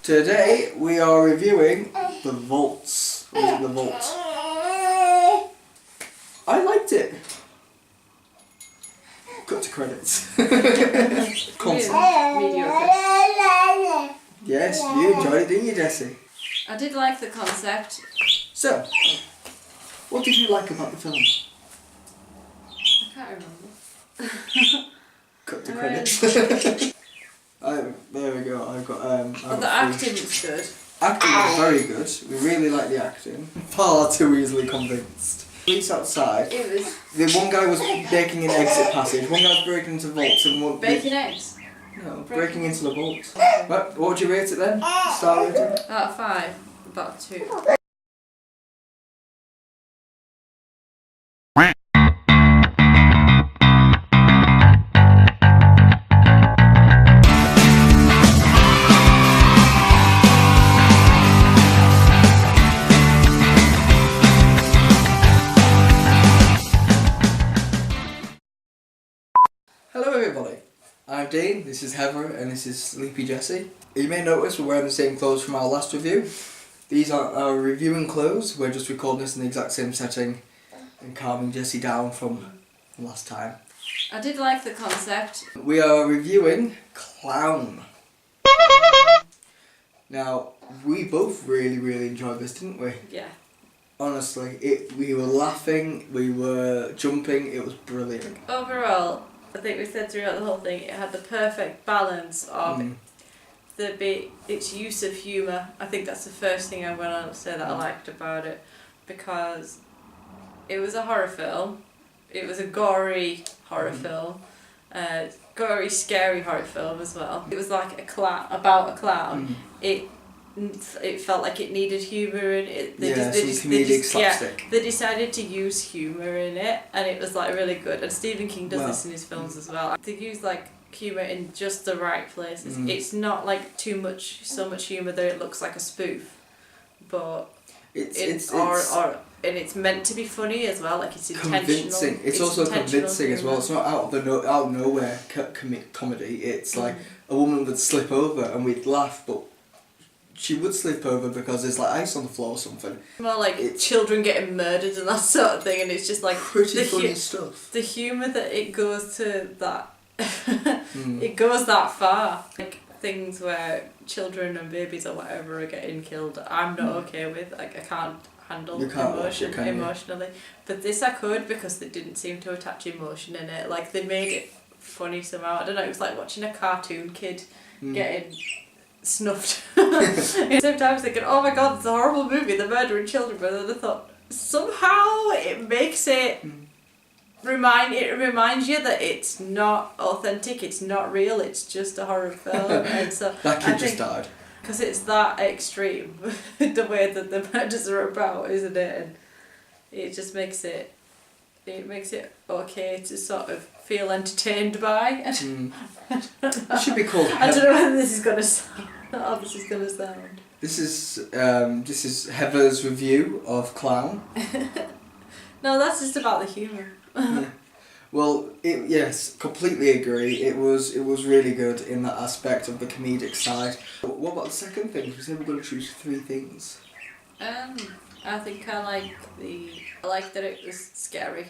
Today we are reviewing The Vaults. Or is it The Vault? I liked it. Cut to credits. Concept. Yes, you enjoyed it, didn't you, Jessie? I did like the concept. So, what did you like about the film? I can't remember. Cut to credits. There we go. I've got. The acting was good. Acting was very good. We really liked the acting. Far too easily convinced. Police outside. It was The one guy was breaking an exit passage. One guy was breaking into vaults and one. bacon eggs. No, breaking into the vault. What would you rate it then? Star rating? Out of 5, about 2. Hello everybody, I'm Dean, this is Heather and this is Sleepy Jessie. You may notice we're wearing the same clothes from our last review. These aren't our reviewing clothes, we're just recording this in the exact same setting and calming Jessie down from last time. I did like the concept. We are reviewing Clown. Now, we both really enjoyed this, didn't we? Yeah. Honestly, we were laughing, we were jumping, it was brilliant. Overall, I think we said throughout the whole thing, it had the perfect balance of its use of humour. I think that's the first thing I'm going to say that I liked about it, because it was a horror film. It was a gory horror film, gory, scary horror film as well. It was like about a clown. It felt like it needed humour in it. They decided to use humour in it, and it was like really good. And Stephen King does this in his films as well. They use like humour in just the right places. It's not like so much humour that it looks like a spoof, but it's meant to be funny as well. Like it's intentional. Convincing. It's also convincing as well. It's not out of nowhere comedy. It's like a woman would slip over and we'd laugh, but she would slip over because there's like ice on the floor or something. More like children getting murdered and that sort of thing, and it's just like pretty funny stuff. The humour that it goes to that, it goes that far. Like things where children and babies or whatever are getting killed, I'm not okay with. Like I can't handle emotionally. But this I could, because they didn't seem to attach emotion in it. Like they made it funny somehow. I don't know. It was like watching a cartoon kid getting snuffed. Sometimes I was thinking, oh my god, it's a horrible movie, they're murdering children, but then I thought somehow it makes it reminds you that it's not authentic, it's not real, it's just a horror film. And so that kid just died. Because it's that extreme, the way that the murders are about, isn't it? And it just makes it okay to sort of feel entertained by. It should be called. I don't know whether this is gonna sound. How this is gonna sound. This is Heather's review of Clown. No, that's just about the humour. Yeah. Well, yes, completely agree. It was really good in that aspect of the comedic side. What about the second thing? We said we're going to choose 3 things. I think I like that it was scary.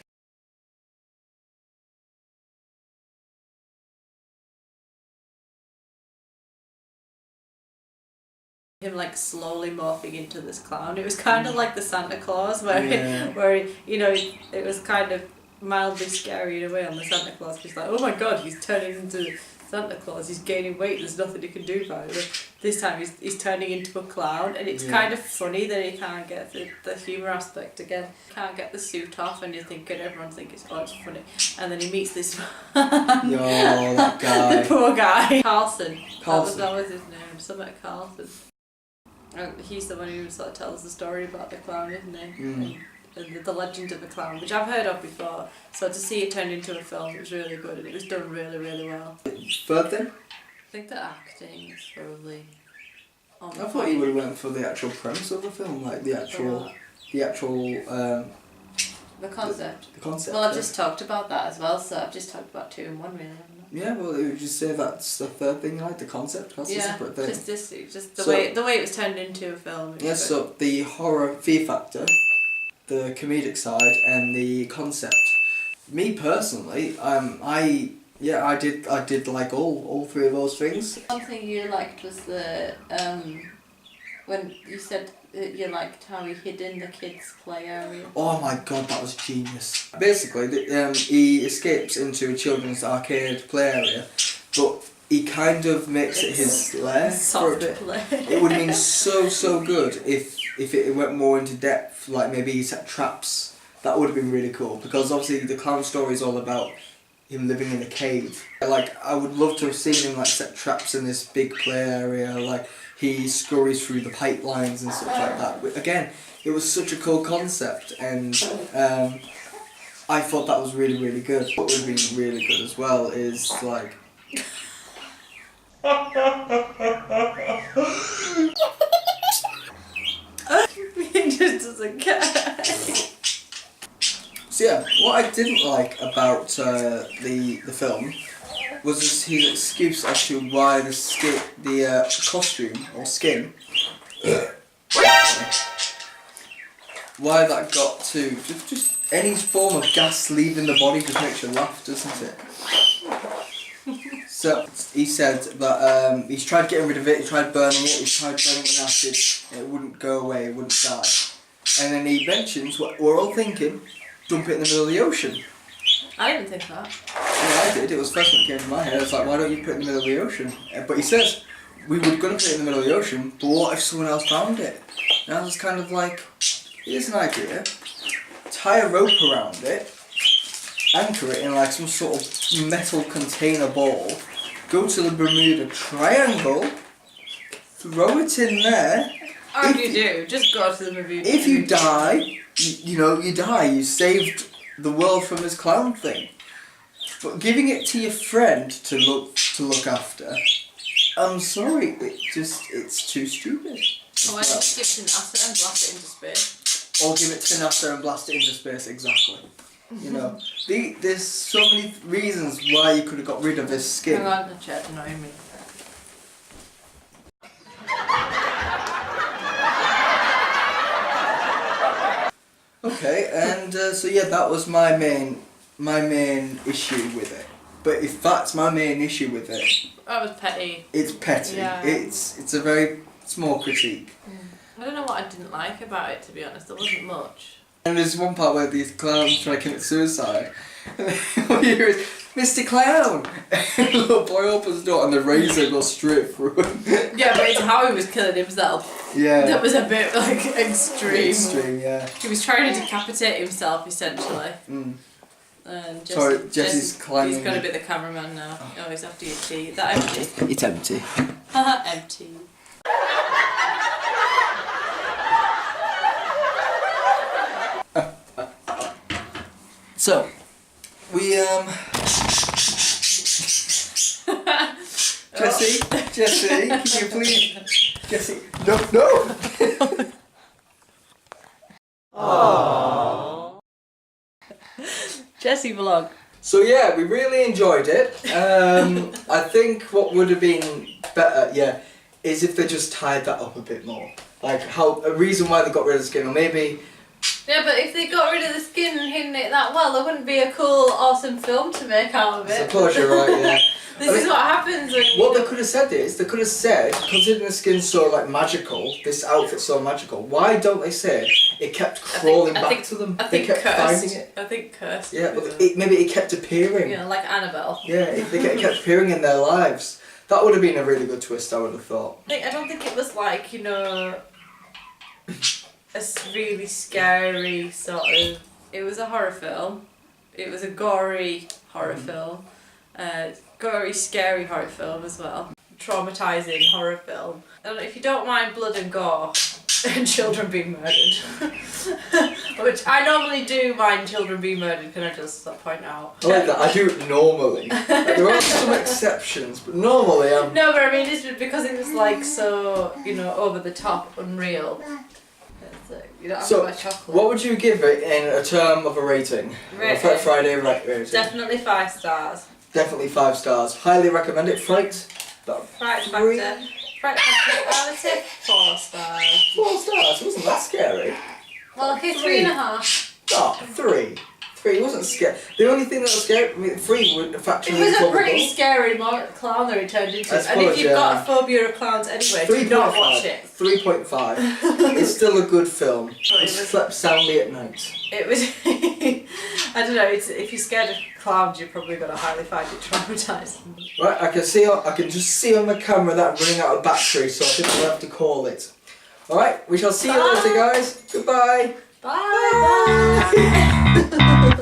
Him like slowly morphing into this clown. It was kind of like the Santa Claus, where it was kind of mildly scary in a way on the Santa Claus. He's like, oh my god, he's turning into Santa Claus. He's gaining weight. There's nothing he can do about it. This time he's turning into a clown, and it's kind of funny that he can't get the humour aspect again. Can't get the suit off, and you're thinking everyone thinks it's funny, and then he meets this man. Yo, that guy. The poor guy. Carlson. That was his name. Something Carlson. And he's the one who sort of tells the story about the clown, isn't he? And the legend of the clown, which I've heard of before. So to see it turned into a film, it was really good, and it was done really well. Third thing? I think the acting is probably on I thought you would have went for the actual premise of the film, like the actual The concept. The concept. Well, I've just talked about that as well, so I've just talked about 2 in 1 really, haven't I? Yeah, well, you would just say that's the third thing you like, the concept. That's a separate thing. Just the way it was turned into a film. Yeah, so the horror fear factor, the comedic side, and the concept. Me personally, I did like all 3 of those things. One thing you liked was the when you said that you liked how he hid in the kids' play area. Oh my god, that was genius. Basically, he escapes into a children's arcade play area, but he kind of makes it his lair for a bit. Play. It would have been so good if it went more into depth, like maybe he set traps. That would have been really cool, because obviously the clown story is all about him living in a cave. Like, I would love to have seen him like set traps in this big play area, like he scurries through the pipelines and stuff like that. But again, it was such a cool concept, and I thought that was really, really good. What would have been really good as well is like He just doesn't care. So yeah, what I didn't like about the film was just his excuse as to why the costume or skin, why that got to just any form of gas leaving the body just makes you laugh, doesn't it? So he said that he's tried getting rid of it, he tried burning it, he's tried burning it in acid, and it wouldn't go away, it wouldn't die. And then he mentions what we're all thinking. Dump it in the middle of the ocean. I didn't think that. Yeah, I did. It was the first one that came to my head. I was like, why don't you put it in the middle of the ocean? But he says, we were going to put it in the middle of the ocean, but what if someone else found it? And I was kind of like, here's an idea. Tie a rope around it, anchor it in like some sort of metal container ball, go to the Bermuda Triangle, throw it in there. How do you do? Just go to the Bermuda. If you die, you die. You saved the world from this clown thing. But giving it to your friend to look after, I'm sorry, it's too stupid. Oh, why don't you give it to NASA and blast it into space? Or give it to NASA and blast it into space, exactly. You know, there's so many reasons why you could have got rid of this skin. Hang on, the chair's annoying me. Okay, and so yeah, that was my main issue with it. But if that's my main issue with it, That was petty. it's petty. Yeah. It's a very small critique. I don't know what I didn't like about it, to be honest. There wasn't much. And there's one part where these clowns try to commit suicide. And all you hear is, Mr. Clown! And the little boy opens the door and the razor goes straight through him. Yeah, but it's how he was killing himself. Yeah. That was a bit, like, extreme. Extreme, yeah. He was trying to decapitate himself, essentially. Mm. And Sorry, Jesse's climbing. He's got to be the cameraman now. Oh, he's after your tea. Is that empty? It's empty. Haha, empty. So, we Jesse, can you please, Jesse, no. Jesse vlog. So yeah, we really enjoyed it. I think what would have been better, is if they just tied that up a bit more. Like a reason why they got rid of the skin, or maybe. Yeah, but if they got rid of the skin and hidden it that well, there wouldn't be a cool, awesome film to make out of it. I suppose you're right, yeah. This is what happens when what they could have said is, considering the skin's so like magical, this outfit's so magical, why don't they say it kept crawling back to them? They kept finding it. I think cursed. Yeah, but maybe it kept appearing. Yeah, like Annabelle. Yeah, it kept appearing in their lives. That would have been a really good twist, I would have thought. I don't think it was like, a really scary sort of. It was a horror film. It was a gory horror film. Gory, scary horror film as well. Traumatizing horror film. And if you don't mind blood and gore and children being murdered, which I normally do mind children being murdered, can I just point out? I like that. I do it normally. Like, there are some exceptions, but normally I'm. No, but I mean, it's because it was like so, over the top, unreal. It's like, You don't have So, to buy chocolate. what would you give it in a term of a rating? Rating? Friday rating. Definitely 5 stars. Definitely 5 stars. Highly recommend it. Fright. Fright Factor. Fright Factor. I would say 4 stars. 4 stars. It wasn't that scary. Well, okay, 3.5. Oh, 3. 3 wasn't scary. The only thing that was scary, I mean, 3 would factually It was a probable. pretty scary clown that he turned into. I And suppose, if you've got a phobia of clowns anyway, do not watch it. 3.5. It's still a good film. But I slept soundly at night. It was. I don't know. If you're scared of clowns, you're probably gonna highly find it traumatizing. Right, I can just see on the camera that I'm running out of battery, so I think we'll have to call it. Alright, we shall see you later, guys. Goodbye. Bye. Bye.